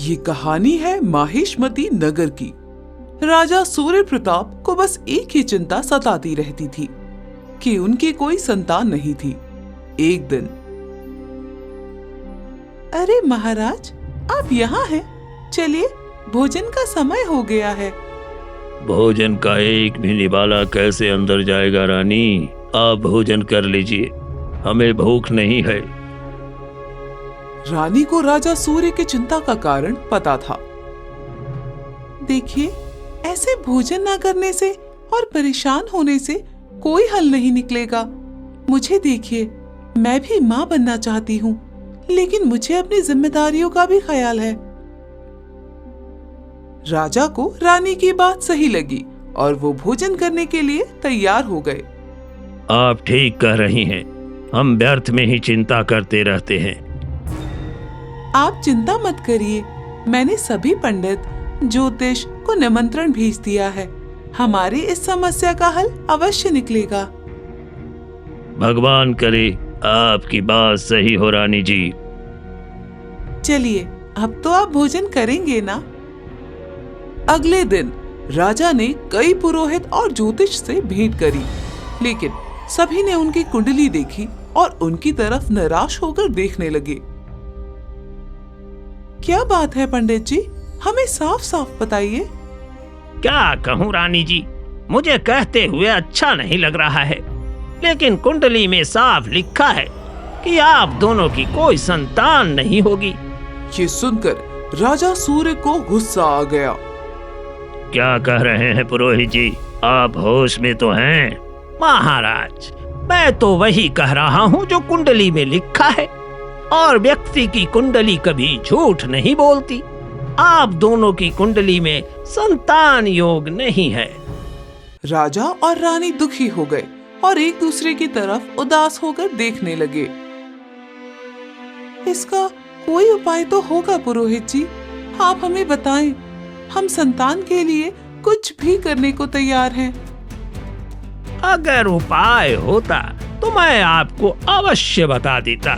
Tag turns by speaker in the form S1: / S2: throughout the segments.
S1: ये कहानी है माहेशमती नगर की। राजा सूर्य प्रताप को बस एक ही चिंता सताती रहती थी कि उनकी कोई संतान नहीं थी। एक दिन, अरे महाराज, आप यहाँ हैं? चलिए, भोजन का समय हो गया है।
S2: भोजन का एक भी निवाला कैसे अंदर जाएगा रानी? आप भोजन कर लीजिए, हमें भूख नहीं है।
S1: रानी को राजा सूर्य की चिंता का कारण पता था। देखिए, ऐसे भोजन न करने से और परेशान होने से कोई हल नहीं निकलेगा। मुझे देखिए, मैं भी माँ बनना चाहती हूँ, लेकिन मुझे अपनी जिम्मेदारियों का भी ख्याल है। राजा को रानी की बात सही लगी और वो भोजन करने के लिए तैयार हो गए।
S2: आप ठीक कह रही हैं, हम व्यर्थ में ही चिंता करते रहते हैं।
S1: आप चिंता मत करिए, मैंने सभी पंडित, ज्योतिष को निमंत्रण भेज दिया है। हमारी इस समस्या का हल अवश्य निकलेगा।
S2: भगवान करे आपकी बात सही हो रानी जी।
S1: चलिए, अब तो आप भोजन करेंगे ना? अगले दिन राजा ने कई पुरोहित और ज्योतिष से भेंट करी, लेकिन सभी ने उनकी कुंडली देखी और उनकी तरफ निराश होकर देखने लगे। क्या बात है पंडित जी, हमें साफ साफ बताइए।
S2: क्या कहूँ रानी जी, मुझे कहते हुए अच्छा नहीं लग रहा है, लेकिन कुंडली में साफ लिखा है कि आप दोनों की कोई संतान नहीं होगी।
S1: ये सुनकर राजा सूर्य को गुस्सा आ गया।
S2: क्या कह रहे हैं पुरोहित जी, आप होश में तो हैं? महाराज, मैं तो वही कह रहा हूँ जो कुंडली में लिखा है, और व्यक्ति की कुंडली कभी झूठ नहीं बोलती। आप दोनों की कुंडली में संतान योग नहीं है।
S1: राजा और रानी दुखी हो गए और एक दूसरे की तरफ उदास होकर देखने लगे। इसका कोई उपाय तो होगा पुरोहित जी, आप हमें बताएं। हम संतान के लिए कुछ भी करने को तैयार हैं।
S2: अगर उपाय होता तो मैं आपको अवश्य बता देता,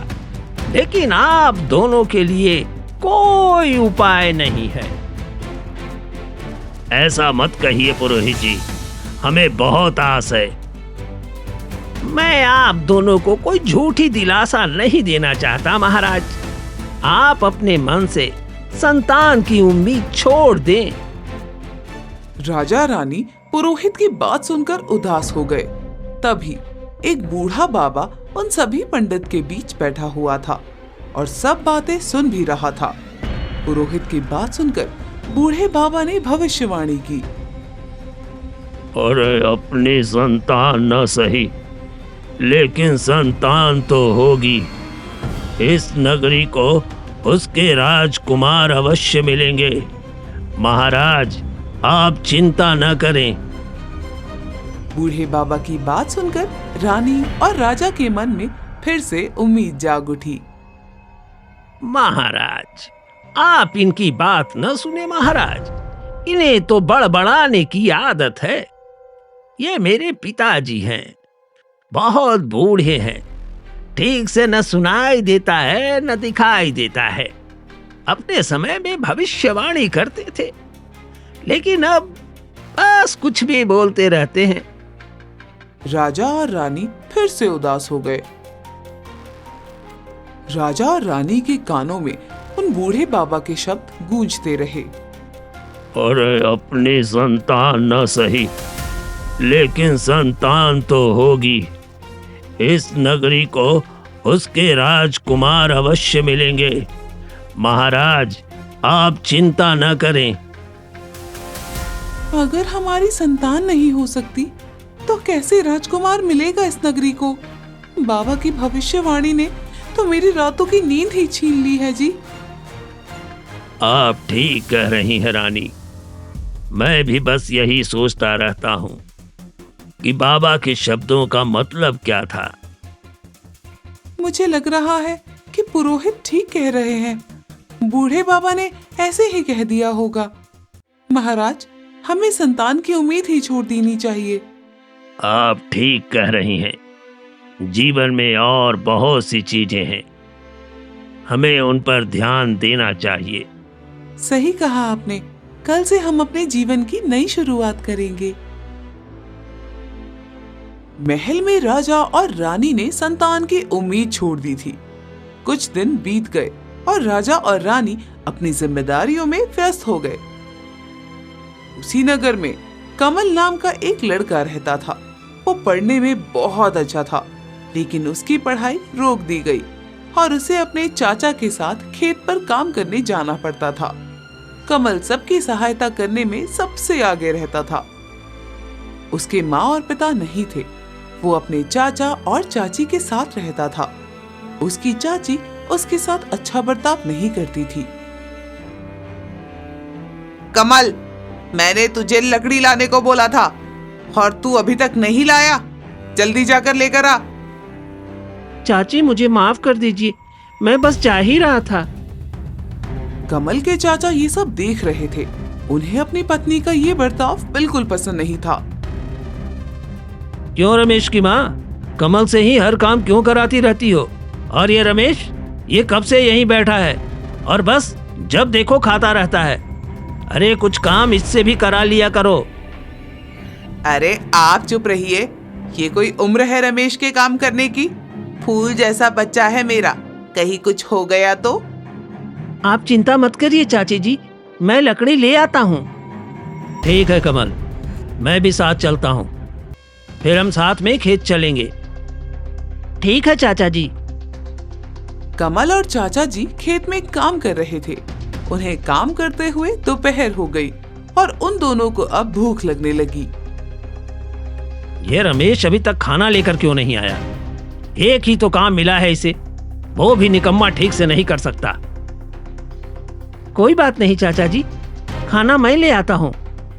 S2: लेकिन आप दोनों के लिए कोई उपाय नहीं है। ऐसा मत कहिए पुरोहित जी, हमें बहुत आस है। मैं आप दोनों को कोई झूठी दिलासा नहीं देना चाहता महाराज। आप अपने मन से संतान की उम्मीद छोड़ दें।
S1: राजा रानी पुरोहित की बात सुनकर उदास हो गए। तभी एक बूढ़ा बाबा उन सभी पंडित के बीच बैठा हुआ था और सब बातें सुन भी रहा था। पुरोहित की बात सुनकर बूढ़े बाबा ने भविष्यवाणी की।
S2: अरे, अपनी संतान न सही, लेकिन संतान तो होगी। इस नगरी को उसके राजकुमार अवश्य मिलेंगे। महाराज, आप चिंता न करें।
S1: बूढ़े बाबा की बात सुनकर रानी और राजा के मन में फिर से उम्मीद जाग उठी।
S2: महाराज, आप इनकी बात न सुने महाराज, इन्हें तो बड़बड़ाने की आदत है। ये मेरे पिताजी हैं, बहुत बूढ़े हैं, ठीक से न सुनाई देता है न दिखाई देता है। अपने समय में भविष्यवाणी करते थे, लेकिन अब बस कुछ भी बोलते रहते हैं।
S1: राजा और रानी फिर से उदास हो गए। राजा और रानी के कानों में उन बूढ़े बाबा के शब्द गूंजते रहे।
S2: अरे, अपनी संतान न सही, लेकिन संतान तो होगी। इस नगरी को उसके राजकुमार अवश्य मिलेंगे। महाराज, आप चिंता न करें।
S1: अगर हमारी संतान नहीं हो सकती तो कैसे राजकुमार मिलेगा इस नगरी को? बाबा की भविष्यवाणी ने तो मेरी रातों की नींद ही छीन ली है जी।
S2: आप ठीक कह रही हैं रानी, मैं भी बस यही सोचता रहता हूँ कि बाबा के शब्दों का मतलब क्या था।
S1: मुझे लग रहा है कि पुरोहित ठीक कह रहे हैं। बूढ़े बाबा ने ऐसे ही कह दिया होगा। महाराज, हमें संतान की उम्मीद ही छोड़ देनी चाहिए।
S2: आप ठीक कह रही हैं। जीवन में और बहुत सी चीजें हैं, हमें उन पर ध्यान देना चाहिए।
S1: सही कहा आपने। कल से हम अपने जीवन की नई शुरुआत करेंगे। महल में राजा और रानी ने संतान की उम्मीद छोड़ दी थी। कुछ दिन बीत गए और राजा और रानी अपनी जिम्मेदारियों में व्यस्त हो गए। उसी नगर में कमल नाम का एक लड़का रहता था। वो पढ़ने में बहुत अच्छा था, लेकिन उसकी पढ़ाई रोक दी गई और उसे अपने चाचा के साथ खेत पर काम करने जाना पड़ता था। कमल सबकी सहायता करने में सबसे आगे रहता था। उसके माँ और पिता नहीं थे। वो अपने चाचा और चाची के साथ रहता था। उसकी चाची उसके साथ अच्छा बर्ताव नहीं करती थी। कमल, मैंने तुझे लकड़ी लाने को बोला था और तू अभी तक नहीं लाया। जल्दी जाकर लेकर आ।
S2: चाची मुझे माफ कर दीजिए, मैं बस जा ही रहा था।
S1: कमल के चाचा ये सब देख रहे थे। उन्हें अपनी पत्नी का ये बर्ताव बिल्कुल पसंद नहीं था।
S2: क्यों रमेश की माँ, कमल से ही हर काम क्यों कराती रहती हो? और ये रमेश, ये कब से यहीं बैठा है और बस जब देखो खाता रहता है। अरे कुछ काम इससे भी करा लिया करो।
S1: अरे आप चुप रहिए। ये कोई उम्र है रमेश के काम करने की? फूल जैसा बच्चा है मेरा, कहीं कुछ हो गया तो?
S2: आप चिंता मत करिए चाची जी, मैं लकड़ी ले आता हूँ। ठीक है कमल, मैं भी साथ चलता हूँ, फिर हम साथ में खेत चलेंगे। ठीक है चाचा जी।
S1: कमल और चाचा जी खेत में काम कर रहे थे। उन्हें काम करते हुए दोपहर हो गई और उन दोनों को अब भूख लगने लगी।
S2: ये रमेश अभी तक खाना लेकर क्यों नहीं आया? एक ही तो काम मिला है इसे, वो भी निकम्मा ठीक से नहीं कर सकता। कोई बात नहीं चाचा जी, खाना मैं ले आता हूँ।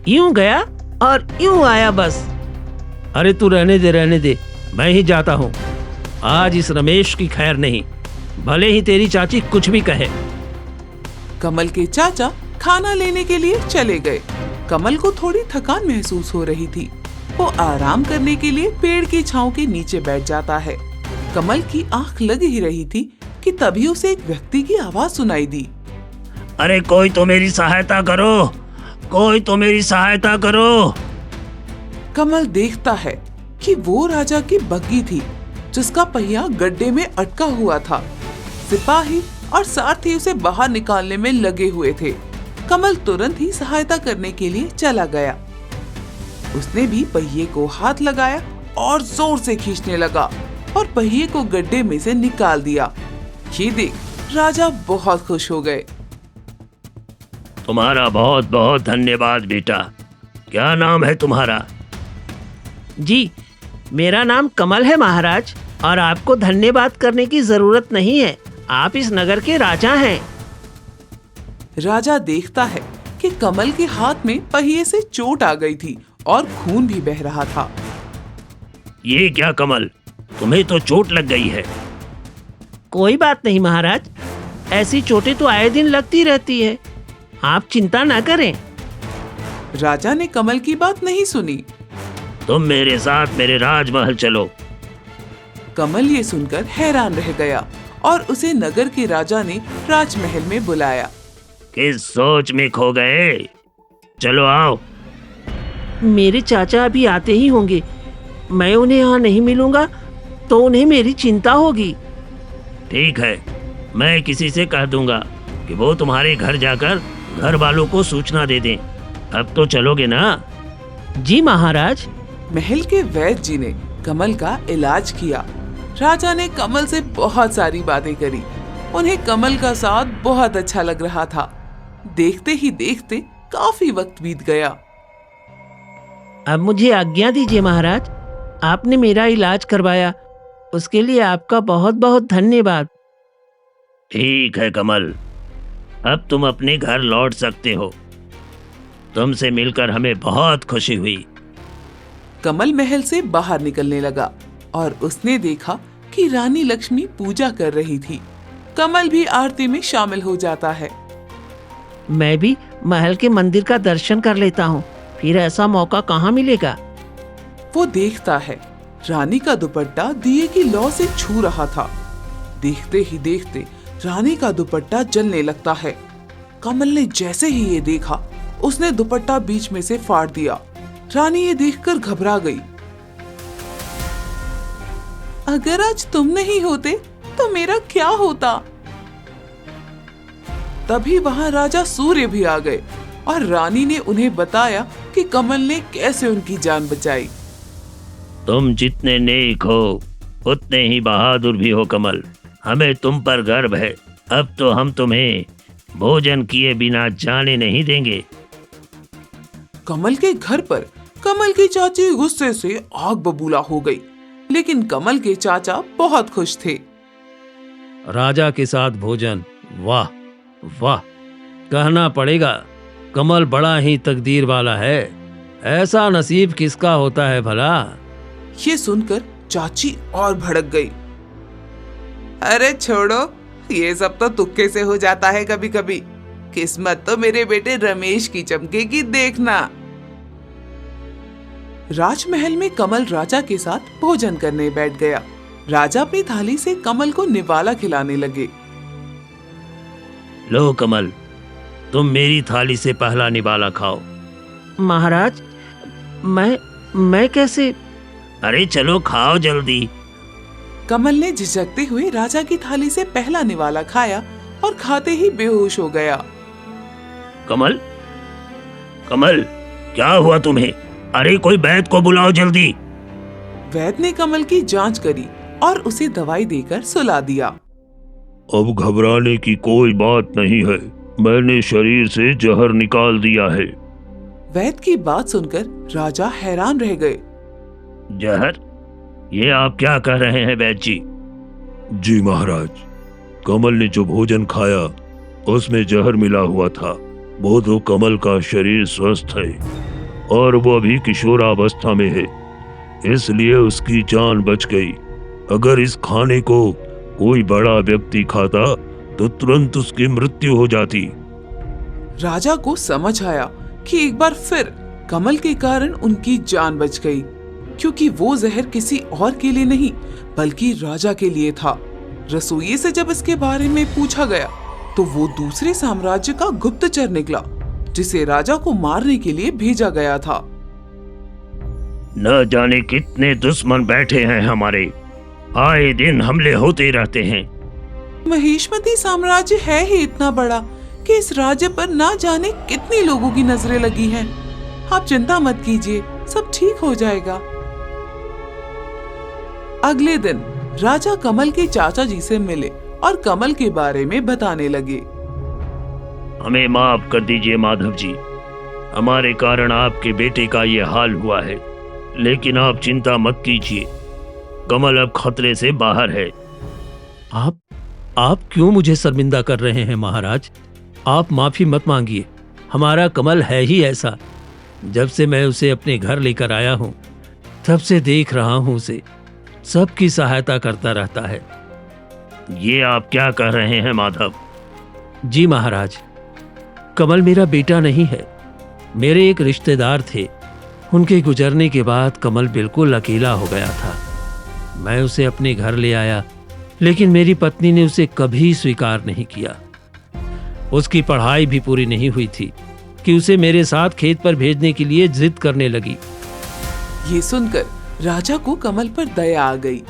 S2: यूं गया और यूं आया बस। अरे तू रहने दे, मैं ही जाता हूँ। आज इस रमेश की खैर नहीं, भले ही तेरी चाची कुछ भी कहे।
S1: कमल के चाचा खाना लेने के लिए चले गए। कमल को थोड़ी थकान महसूस हो रही थी। वो आराम करने के लिए पेड़ की छांव के नीचे बैठ जाता है। कमल की आंख लग ही रही थी कि तभी उसे एक व्यक्ति की आवाज सुनाई दी।
S2: अरे कोई तो मेरी सहायता करो, कोई तो मेरी सहायता करो।
S1: कमल देखता है कि वो राजा की बग्गी थी, जिसका पहिया गड्ढे में अटका हुआ था। सिपाही और सारथी उसे बाहर निकालने में लगे हुए थे। कमल तुरंत ही सहायता करने के लिए चला गया। उसने भी पहिए को हाथ लगाया और जोर से खींचने लगा और पहिए को गड्ढे में से निकाल दिया। ये देख राजा बहुत खुश हो गए।
S2: तुम्हारा बहुत बहुत धन्यवाद बेटा। क्या नाम है तुम्हारा? जी, मेरा नाम कमल है महाराज, और आपको धन्यवाद करने की जरूरत नहीं है। आप इस नगर के राजा हैं।
S1: राजा देखता है कि कमल के हाथ में पहिए से चोट आ गई थी और खून भी बह रहा था।
S2: ये क्या कमल, तुम्हें तो चोट लग गई है। कोई बात नहीं महाराज, ऐसी चोटें तो आए दिन लगती रहती है, आप चिंता ना करें।
S1: राजा ने कमल की बात नहीं सुनी।
S2: तुम मेरे साथ मेरे राजमहल चलो।
S1: कमल ये सुनकर हैरान रह गया और उसे नगर के राजा ने राजमहल में बुलाया।
S2: किस सोच में खो गए? चलो आओ। मेरे चाचा अभी आते ही होंगे, मैं उन्हें यहाँ नहीं मिलूंगा तो उन्हें मेरी चिंता होगी। ठीक है, मैं किसी से कह दूंगा कि वो तुम्हारे घर जाकर घर वालों को सूचना दे दें। अब तो चलोगे ना? जी महाराज।
S1: महल के वैद्य जी ने कमल का इलाज किया। राजा ने कमल से बहुत सारी बातें करी। उन्हें कमल का साथ बहुत अच्छा लग रहा था। देखते ही देखते काफी वक्त बीत गया।
S2: अब मुझे आज्ञा दीजिए महाराज, आपने मेरा इलाज करवाया, उसके लिए आपका बहुत बहुत धन्यवाद। ठीक है कमल, अब तुम अपने घर लौट सकते हो। तुमसे मिलकर हमें बहुत खुशी हुई।
S1: कमल महल से बाहर निकलने लगा और उसने देखा कि रानी लक्ष्मी पूजा कर रही थी। कमल भी आरती में शामिल हो जाता है। मैं भी महल के मंदिर का दर्शन कर लेता हूँ, फिर ऐसा मौका कहाँ मिलेगा। वो देखता है रानी का दुपट्टा दिए की लौ से छू रहा था। देखते ही देखते रानी का दुपट्टा जलने लगता है। कमल ने जैसे ही ये देखा, उसने दुपट्टा बीच में से फाड़ दिया। रानी ये देखकर घबरा गई। अगर आज तुम नहीं होते तो मेरा क्या होता? तभी वहां राजा सूर्य भी आ गए और रानी ने उन्हें बताया कि कमल ने कैसे उनकी जान बचाई।
S2: तुम जितने नेक हो उतने ही बहादुर भी हो कमल। हमें तुम पर गर्व है। अब तो हम तुम्हें भोजन किए बिना जाने नहीं देंगे।
S1: कमल के घर पर कमल की चाची गुस्से से आग बबूला हो गई, लेकिन कमल के चाचा बहुत खुश थे।
S2: राजा के साथ भोजन, वाह वाह, कहना पड़ेगा कमल बड़ा ही तकदीर वाला है। ऐसा नसीब किसका होता है भला?
S1: ये सुनकर चाची और भड़क गई। अरे छोड़ो, ये सब तो तुक्के से हो जाता है कभी कभी। किस्मत तो मेरे बेटे रमेश की चमकेगी, देखना। राजमहल में कमल राजा के साथ भोजन करने बैठ गया। राजा अपनी थाली से कमल को निवाला खिलाने लगे।
S2: लो कमल, तुम मेरी थाली से पहला निवाला खाओ।
S3: महाराज, मैं कैसे?
S2: अरे चलो खाओ जल्दी।
S1: कमल ने झिझकते हुए राजा की थाली से पहला निवाला खाया और खाते ही बेहोश हो गया।
S2: कमल, कमल, क्या हुआ तुम्हें? अरे कोई वैद्य को बुलाओ जल्दी।
S1: वैद्य ने कमल की जांच करी और उसे दवाई देकर सुला दिया।
S2: अब घबराने की कोई बात नहीं है, मैंने शरीर से जहर निकाल दिया है।
S1: वैद्य की बात सुनकर राजा हैरान रह गए।
S2: जहर? ये आप क्या कह रहे हैं वैद्य जी?
S4: जी महाराज, कमल ने जो भोजन खाया उसमें जहर मिला हुआ था। वो तो कमल का शरीर स्वस्थ है और वो अभी किशोरावस्था में है, इसलिए उसकी जान बच गई। अगर इस खाने को कोई बड़ा व्यक्ति खाता तो तुरंत उसकी मृत्यु हो जाती।
S1: राजा को समझ आया कि एक बार फिर कमल के कारण उनकी जान बच गई, क्योंकि वो जहर किसी और के लिए नहीं बल्कि राजा के लिए था। रसोई से जब इसके बारे में पूछा गया तो वो दूसरे साम्राज्य का गुप्तचर निकला, जिसे राजा को मारने के लिए भेजा गया था।
S2: न जाने कितने दुश्मन बैठे हैं हमारे, आए दिन हमले होते रहते हैं।
S1: महेशमती साम्राज्य है ही इतना बड़ा कि इस राज्य पर ना जाने कितने लोगों की नजरें लगी हैं। आप चिंता मत कीजिए, सब ठीक हो जाएगा। अगले दिन राजा कमल के चाचा जी से मिले और कमल के बारे में बताने लगे।
S2: हमें माफ कर दीजिए माधव जी, हमारे कारण आपके बेटे का ये हाल हुआ है, लेकिन आप चिंता मत कीजिए, कमल अब खतरे से बाहर है।
S3: आप क्यों मुझे शर्मिंदा कर रहे हैं महाराज? आप माफी मत मांगिए। हमारा कमल है ही ऐसा। जब से मैं उसे अपने घर लेकर आया हूँ तब से देख रहा हूँ उसे, सबकी सहायता करता रहता है।
S2: ये आप क्या कह रहे हैं माधव?
S3: जी महाराज, कमल मेरा बेटा नहीं है। मेरे एक रिश्तेदार थे, उनके गुजरने के बाद कमल बिल्कुल अकेला हो गया था। मैं उसे अपने घर ले आया, लेकिन मेरी पत्नी ने उसे कभी स्वीकार नहीं किया। उसकी पढ़ाई भी पूरी नहीं हुई थी कि उसे मेरे साथ खेत पर भेजने के लिए जिद करने लगी।
S1: ये सुनकर राजा को कमल पर दया आ गई।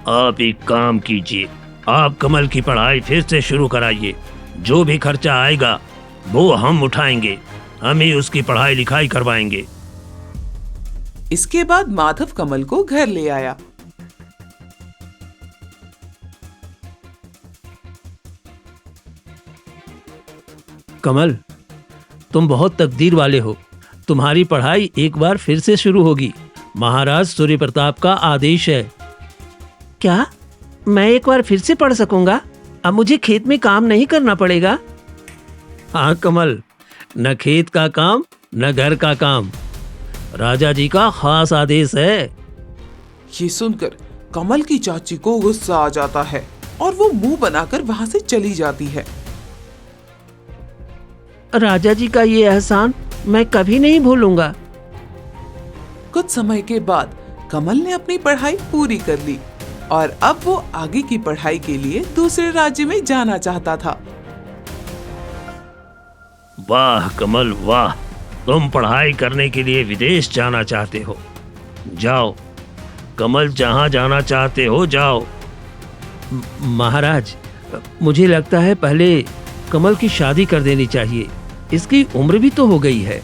S2: आप एक काम कीजिए, आप कमल की पढ़ाई फिर से शुरू कराइए। जो भी खर्चा आएगा वो हम उठाएंगे, हम ही उसकी पढ़ाई लिखाई करवाएंगे।
S1: इसके बाद माधव कमल को घर ले आया।
S3: कमल, तुम बहुत तकदीर वाले हो। तुम्हारी पढ़ाई एक बार फिर से शुरू होगी। महाराज सूर्य प्रताप का आदेश है। क्या मैं एक बार फिर से पढ़ सकूंगा? अब मुझे खेत में काम नहीं करना पड़ेगा? हाँ कमल, न खेत का काम न घर का काम, राजा जी का खास आदेश है।
S1: ये सुनकर कमल की चाची को गुस्सा आ जाता है और वो मुंह बनाकर वहां से चली जाती है।
S3: राजा जी का ये एहसान मैं कभी नहीं भूलूंगा।
S1: कुछ समय के बाद कमल ने अपनी पढ़ाई पूरी कर ली और अब वो आगे की पढ़ाई के लिए दूसरे राज्य में जाना चाहता था।
S2: वाह कमल वाह, तुम पढ़ाई करने के लिए विदेश जाना चाहते हो। जाओ कमल, जहाँ जाना चाहते हो जाओ।
S3: महाराज, मुझे लगता है पहले कमल की शादी कर देनी चाहिए। इसकी उम्र भी तो हो गई है।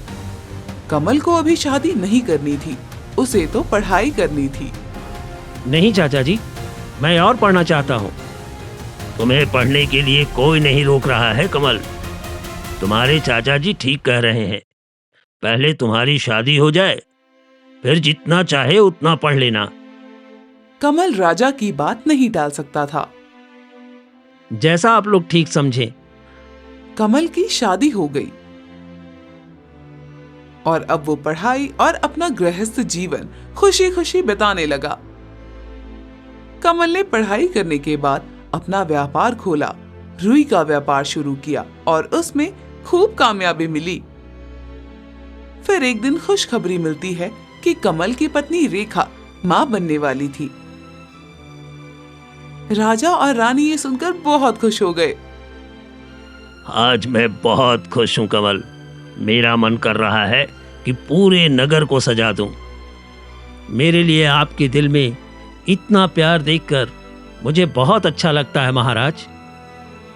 S1: कमल को अभी शादी नहीं करनी थी, उसे तो पढ़ाई करनी थी।
S3: नहीं चाचा जी, मैं और पढ़ना चाहता हूँ।
S2: तुम्हें पढ़ने के लिए कोई नहीं रोक रहा है कमल। तुम्हारे चाचा जी ठीक कह रहे हैं। पहले तुम्हारी शादी हो जाए, फिर जितना चाहे उतना पढ़ लेना।
S1: कमल राजा की बात नहीं टाल सकता था।
S3: जैसा आप लोग ठीक समझें।
S1: कमल की शादी हो गई और अब वो पढ़ाई और अपना गृहस्थ जीवन खुशी खुशी बिताने लगा। कमल ने पढ़ाई करने के बाद अपना व्यापार खोला, रुई का व्यापार शुरू किया और उसमें खूब कामयाबी मिली। फिर एक दिन खुशखबरी मिलती है कि कमल की पत्नी रेखा मां बनने वाली थी। राजा और रानी ये सुनकर बहुत खुश हो गए।
S2: आज मैं बहुत खुश हूँ कमल। मेरा मन कर रहा है कि पूरे नगर को सजा दूं।
S3: मेरे लिए आपके दिल में इतना प्यार देखकर मुझे बहुत अच्छा लगता है महाराज।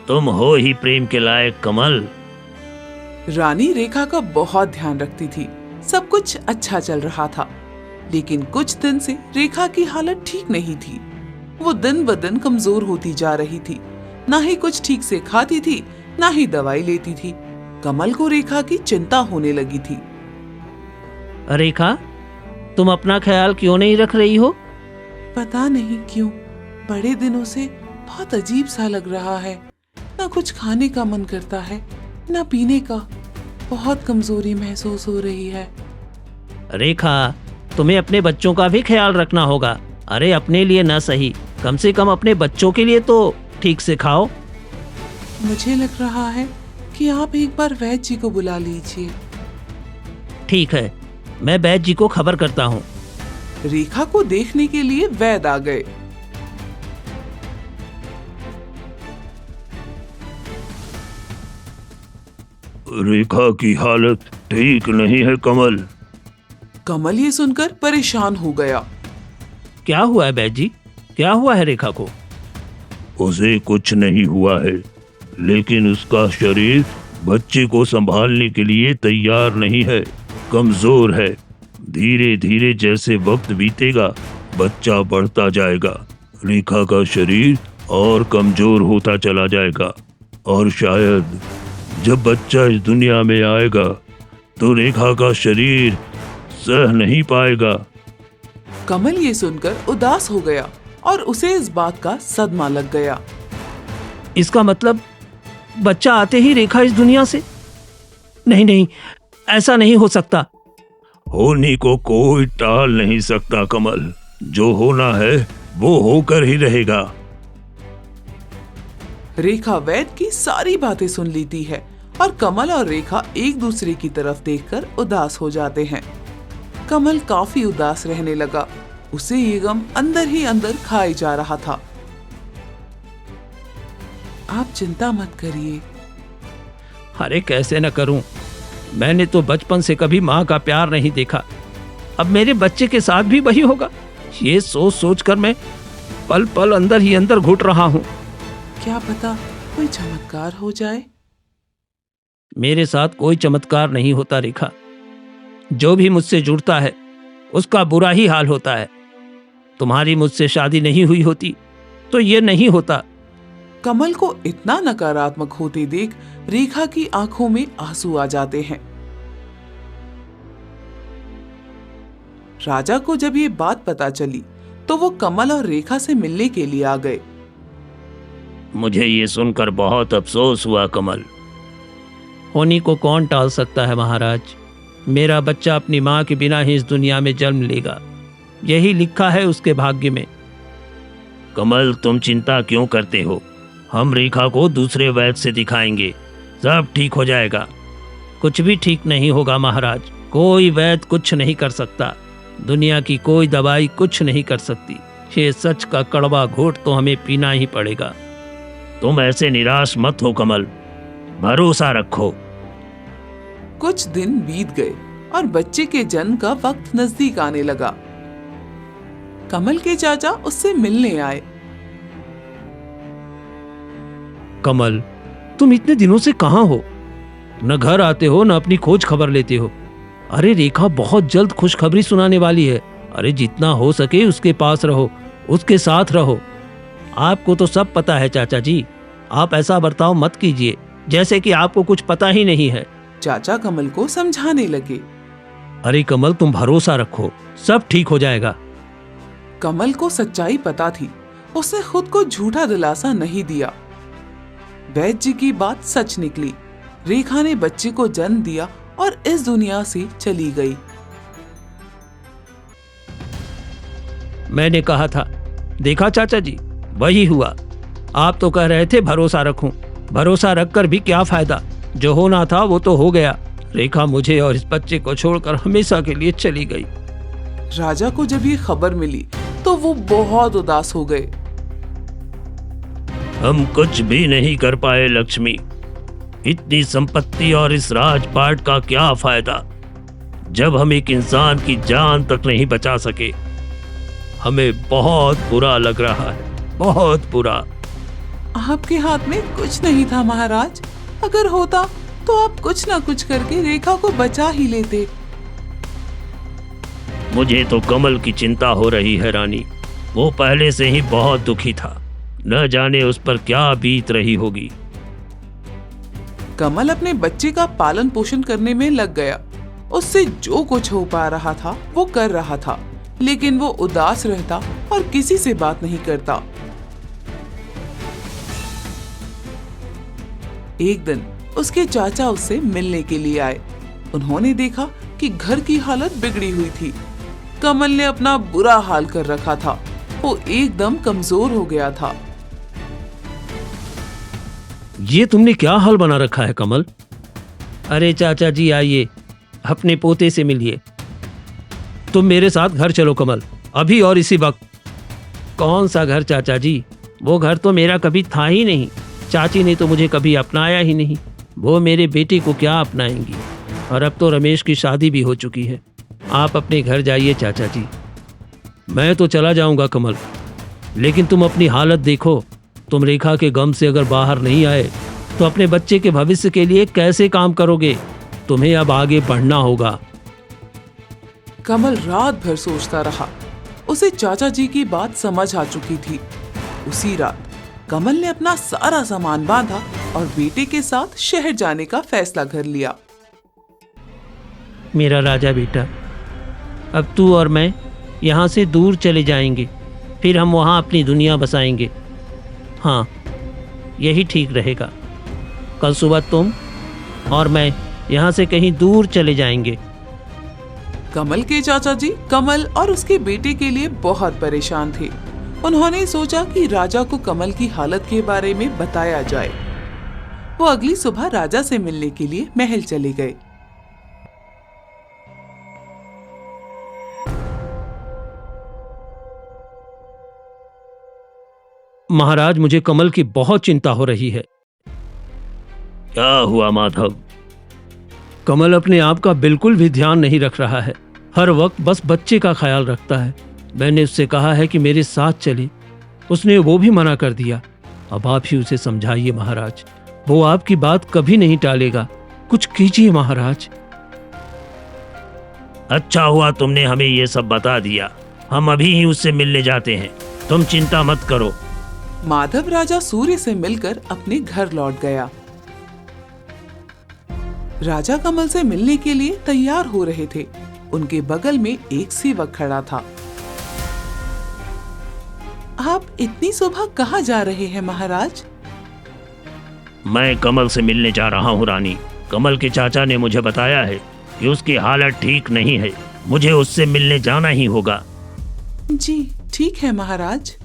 S2: तुम हो ही प्रेम के लायक कमल।
S1: रानी रेखा का बहुत ध्यान रखती थी। सब कुछ अच्छा चल रहा था, लेकिन कुछ दिन से रेखा की हालत ठीक नहीं थी। वो दिन ब दिन कमजोर होती जा रही थी। ना ही कुछ ठीक से खाती थी, ना ही दवाई लेती थी। कमल को रेखा की चिंता होने लगी थी।
S3: रेखा, तुम अपना ख्याल क्यों नहीं रख रही हो?
S1: पता नहीं क्यों, बड़े दिनों से बहुत अजीब सा लग रहा है। ना कुछ खाने का मन करता है, ना पीने का। बहुत कमजोरी महसूस हो रही है।
S3: रेखा, तुम्हें अपने बच्चों का भी ख्याल रखना होगा। अरे अपने लिए ना सही, कम से कम अपने बच्चों के लिए तो ठीक से खाओ।
S1: मुझे लग रहा है कि आप एक बार वैद्य जी को बुला लीजिए।
S3: ठीक है, मैं वैद्य जी को खबर करता हूँ।
S1: रेखा को देखने के लिए वैद्य आ गए।
S4: रेखा की हालत ठीक नहीं है कमल।
S1: कमल ये सुनकर परेशान हो गया।
S3: क्या हुआ है वैद्य जी? क्या हुआ है रेखा को?
S4: उसे कुछ नहीं हुआ है, लेकिन उसका शरीर बच्चे को संभालने के लिए तैयार नहीं है, कमजोर है। धीरे धीरे जैसे वक्त बीतेगा, बच्चा बढ़ता जाएगा, रेखा का शरीर और कमजोर होता चला जाएगा, और शायद जब बच्चा इस दुनिया में आएगा तो रेखा का शरीर सह नहीं पाएगा।
S1: कमल ये सुनकर उदास हो गया और उसे इस बात का सदमा लग गया।
S3: इसका मतलब बच्चा आते ही रेखा इस दुनिया से? नहीं नहीं, ऐसा नहीं हो सकता।
S4: होने को कोई टाल नहीं सकता कमल। जो होना है वो होकर ही रहेगा।
S1: रेखा वैद्य की सारी बातें सुन लेती है और कमल और रेखा एक दूसरे की तरफ देखकर उदास हो जाते हैं। कमल काफी उदास रहने लगा। उसे ये गम अंदर ही अंदर खाए जा रहा था। आप चिंता मत करिए।
S3: अरे कैसे न करूं, मैंने तो बचपन से कभी माँ का प्यार नहीं देखा। अब मेरे बच्चे के साथ भी वही होगा। ये सोच सोच कर मैं पल पल अंदर ही अंदर घुट रहा हूँ।
S1: क्या पता कोई चमत्कार हो जाए।
S3: मेरे साथ कोई चमत्कार नहीं होता रेखा। जो भी मुझसे जुड़ता है उसका बुरा ही हाल होता है। तुम्हारी मुझसे शादी नहीं हुई होती तो ये नहीं होता।
S1: कमल को इतना नकारात्मक होते देख रेखा की आंखों में आंसू आ जाते हैं। राजा को जब ये बात पता चली तो वो कमल और रेखा से मिलने के लिए आ गए।
S2: मुझे ये सुनकर बहुत अफसोस हुआ कमल।
S3: होनी को कौन टाल सकता है महाराज। मेरा बच्चा अपनी माँ के बिना ही इस दुनिया में जन्म लेगा। यही लिखा है उसके भाग्य में।
S2: कमल, तुम चिंता क्यों करते हो? हम रेखा को दूसरे वैद्य से दिखाएंगे, सब ठीक हो जाएगा।
S3: कुछ भी ठीक नहीं होगा महाराज। कोई वैद्य कुछ नहीं कर सकता। दुनिया की कोई दवाई कुछ नहीं कर सकती। ये सच का कड़वा घोट तो हमें पीना ही पड़ेगा।
S2: तुम ऐसे निराश मत हो कमल, भरोसा रखो।
S1: कुछ दिन बीत गए और बच्चे के जन्म का वक्त नजदीक आने लगा। कमल के चाचा उससे मिलने आए।
S3: कमल, तुम इतने दिनों से कहाँ हो? न घर आते हो न अपनी खोज खबर लेते हो। अरे रेखा बहुत जल्द खुशखबरी सुनाने वाली है। अरे जितना हो सके उसके पास रहो, उसके साथ रहो। आपको तो सब पता है चाचा जी, आप ऐसा बर्ताव मत कीजिए जैसे कि आपको कुछ पता ही नहीं है।
S1: चाचा कमल को समझाने लगे।
S3: अरे कमल, तुम भरोसा रखो, सब ठीक हो जाएगा।
S1: कमल को सच्चाई पता थी, उसने खुद को झूठा दिलासा नहीं दिया। वैद्य जी की बात सच निकली। रेखा ने बच्चे को जन्म दिया और इस दुनिया से चली गई।
S3: मैंने कहा था, देखा चाचा जी, वही हुआ। आप तो कह रहे थे भरोसा रखूं, भरोसा रखकर भी क्या फायदा? जो होना था वो तो हो गया। रेखा मुझे और इस बच्चे को छोड़कर हमेशा के लिए चली गई।
S1: राजा को जब ये खबर मिली तो वो बहुत उदास हो गए।
S2: हम कुछ भी नहीं कर पाए लक्ष्मी। इतनी संपत्ति और इस राजपाट का क्या फायदा जब हम एक इंसान की जान तक नहीं बचा सके। हमें बहुत बुरा लग रहा है, बहुत बुरा।
S1: आपके हाथ में कुछ नहीं था महाराज। अगर होता तो आप कुछ ना कुछ करके रेखा को बचा ही लेते।
S2: मुझे तो कमल की चिंता हो रही है रानी। वो पहले से ही बहुत दुखी था, न जाने उस पर क्या बीत रही होगी।
S1: कमल अपने बच्चे का पालन पोषण करने में लग गया। उससे जो कुछ हो पा रहा था वो कर रहा था, लेकिन वो उदास रहता और किसी से बात नहीं करता। एक दिन उसके चाचा उससे मिलने के लिए आए। उन्होंने देखा कि घर की हालत बिगड़ी हुई थी। कमल ने अपना बुरा हाल कर रखा था, वो एकदम कमजोर हो गया था।
S3: ये तुमने क्या हाल बना रखा है कमल? अरे चाचा जी आइए, अपने पोते से मिलिए। तुम मेरे साथ घर चलो कमल, अभी और इसी वक्त। कौन सा घर चाचा जी? वो घर तो मेरा कभी था ही नहीं। चाची ने तो मुझे कभी अपनाया ही नहीं। वो मेरे बेटे को क्या अपनाएंगी? और अब तो रमेश की शादी भी हो चुकी है। आप अपने घर जाइए चाचा जी। मैं तो चला जाऊंगा कमल, लेकिन तुम अपनी हालत देखो। तुम रेखा के गम से अगर बाहर नहीं आए तो अपने बच्चे के भविष्य के लिए कैसे काम करोगे? तुम्हें अब आगे बढ़ना होगा।
S1: कमल रात भर सोचता रहा। उसे चाचा जी की बात समझ आ चुकी थी। उसी रात कमल ने अपना सारा सामान बांधा और बेटे के साथ शहर जाने का फैसला कर लिया।
S3: मेरा राजा बेटा, अब तू और मैं यहाँ से दूर चले जाएंगे, फिर हम वहाँ अपनी दुनिया बसाएंगे। हाँ, यही ठीक रहेगा। कल सुबह तुम और मैं यहाँ से कहीं दूर चले जाएंगे।
S1: कमल के चाचा जी कमल और उसके बेटे के लिए बहुत परेशान थे। उन्होंने सोचा कि राजा को कमल की हालत के बारे में बताया जाए। वो अगली सुबह राजा से मिलने के लिए महल चले गए।
S3: महाराज, मुझे कमल की बहुत चिंता हो रही है।
S2: क्या हुआ माधव?
S3: कमल अपने आप का बिल्कुल भी ध्यान नहीं रख रहा है। हर वक्त बस बच्चे का ख्याल रखता है। मैंने उससे कहा है कि मेरे साथ चले, उसने वो भी मना कर दिया। अब आप ही उसे समझाइए महाराज, वो आपकी बात कभी नहीं टालेगा। कुछ कीजिए महाराज।
S2: अच्छा हुआ तुमने हमें ये सब बता दिया। हम अभी ही उससे मिलने जाते हैं, तुम चिंता मत करो।
S1: माधव राजा सूर्य से मिलकर अपने घर लौट गया। राजा कमल से मिलने के लिए तैयार हो रहे थे। उनके बगल में एक सेवक खड़ा था। आप इतनी सुबह कहाँ जा रहे हैं महाराज?
S2: मैं कमल से मिलने जा रहा हूँ रानी। कमल के चाचा ने मुझे बताया है कि उसकी हालत ठीक नहीं है। मुझे उससे मिलने जाना ही होगा।
S1: जी ठीक है महाराज।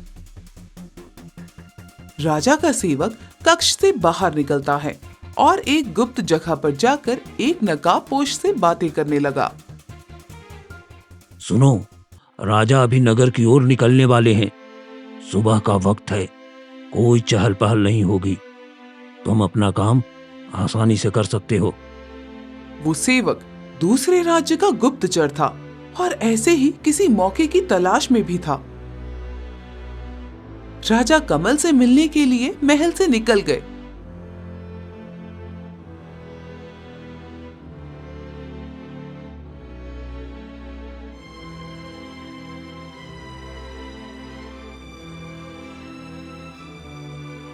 S1: राजा का सेवक कक्ष से बाहर निकलता है और एक गुप्त जगह पर जाकर एक नकाबपोश से बातें करने लगा।
S3: सुनो, राजा अभी नगर की ओर निकलने वाले हैं। सुबह का वक्त है, कोई चहल पहल नहीं होगी। तुम अपना काम आसानी से कर सकते हो।
S1: वो सेवक दूसरे राज्य का गुप्तचर था और ऐसे ही किसी मौके की तलाश में भी था। राजा कमल से मिलने के लिए महल से निकल गए।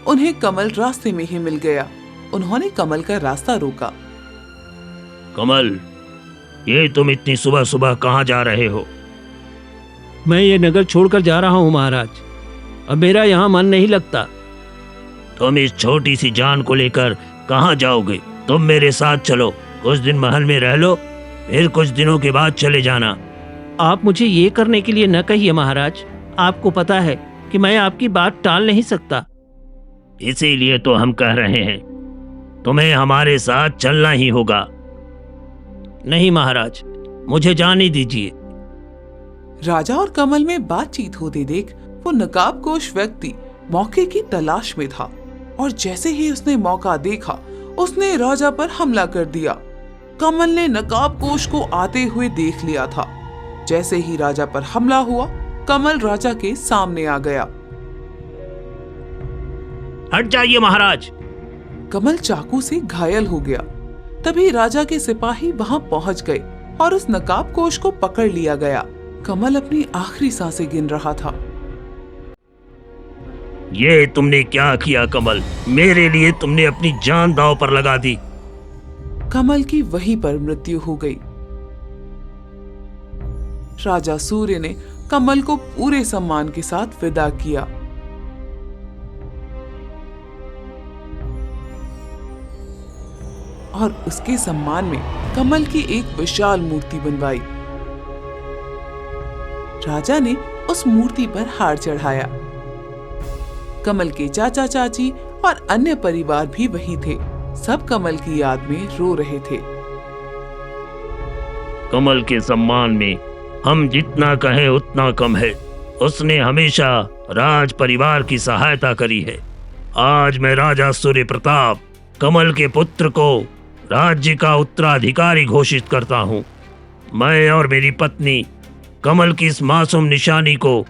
S1: उन्हें कमल रास्ते में ही मिल गया। उन्होंने कमल का रास्ता रोका।
S2: कमल, ये तुम इतनी सुबह सुबह कहाँ जा रहे हो?
S3: मैं ये नगर छोड़कर जा रहा हूँ महाराज। अब मेरा यहाँ मन नहीं लगता।
S2: तुम इस छोटी सी जान को लेकर कहाँ जाओगे? तुम मेरे साथ चलो, कुछ दिन महल में रह लो, फिर कुछ दिनों के बाद चले जाना।
S3: आप मुझे ये करने के लिए न कहिए महाराज। आपको पता है कि मैं आपकी बात टाल नहीं सकता।
S2: इसीलिए तो हम कह रहे हैं, तुम्हें हमारे साथ चलना ही होगा।
S3: नहीं महाराज, मुझे जाने दीजिए।
S1: राजा और कमल में बातचीत होते देख वो नकाबपोश व्यक्ति मौके की तलाश में था और जैसे ही उसने मौका देखा उसने राजा पर हमला कर दिया। कमल ने नकाबपोश को आते हुए देख लिया था। जैसे ही राजा पर हमला हुआ, कमल राजा के सामने आ गया।
S2: हट जाइए महाराज।
S1: कमल चाकू से घायल हो गया। तभी राजा के सिपाही वहां पहुंच गए और उस नकाबपोश को पकड़ लिया गया। कमल अपनी आखिरी सांसें गिन रहा था।
S2: ये तुमने क्या किया कमल? मेरे लिए तुमने अपनी जान दांव पर लगा दी।
S1: कमल की वहीं पर मृत्यु हो गई। राजा सूर्य ने कमल को पूरे सम्मान के साथ विदा किया। और उसके सम्मान में कमल की एक विशाल मूर्ति बनवाई। राजा ने उस मूर्ति पर हार चढ़ाया। कमल के चाचा चाची और अन्य परिवार भी वहीं थे। सब कमल की याद में रो रहे थे।
S2: कमल के सम्मान में हम जितना कहें उतना कम है। उसने हमेशा राज परिवार की सहायता करी है। आज मैं राजा सूर्य प्रताप कमल के पुत्र को राज्य का उत्तराधिकारी घोषित करता हूँ। मैं और मेरी पत्नी कमल की इस मासूम निशानी को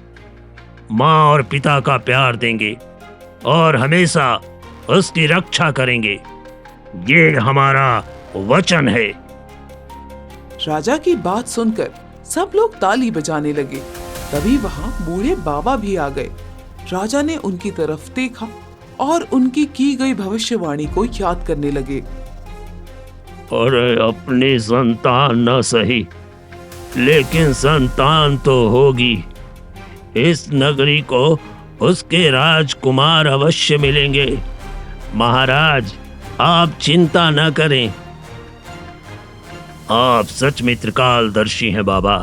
S2: माँ और पिता का प्यार देंगे और हमेशा उसकी रक्षा करेंगे। ये हमारा वचन है।
S1: राजा की बात सुनकर सब लोग ताली बजाने लगे। तभी वहां बूढ़े बाबा भी आ गए। राजा ने उनकी तरफ देखा और उनकी की गई भविष्यवाणी को याद करने लगे।
S2: अरे अपनी संतान न सही, लेकिन संतान तो होगी। इस नगरी को उसके राजकुमार अवश्य मिलेंगे। महाराज, आप चिंता न करें। आप सच में त्रिकालदर्शी हैं बाबा।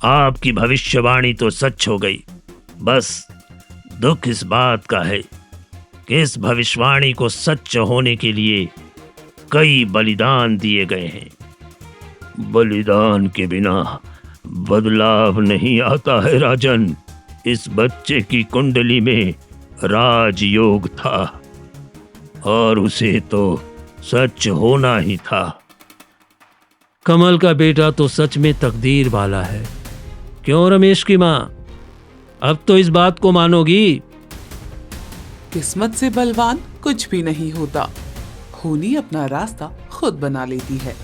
S2: आपकी भविष्यवाणी तो सच हो गई। बस दुख इस बात का है कि इस भविष्यवाणी को सच होने के लिए कई बलिदान दिए गए हैं। बलिदान के बिना बदलाव नहीं आता है राजन। इस बच्चे की कुंडली में राजयोग था और उसे तो सच होना ही था।
S3: कमल का बेटा तो सच में तकदीर वाला है। क्यों रमेश की माँ, अब तो इस बात को मानोगी?
S1: किस्मत से बलवान कुछ भी नहीं होता। खूनी अपना रास्ता खुद बना लेती है।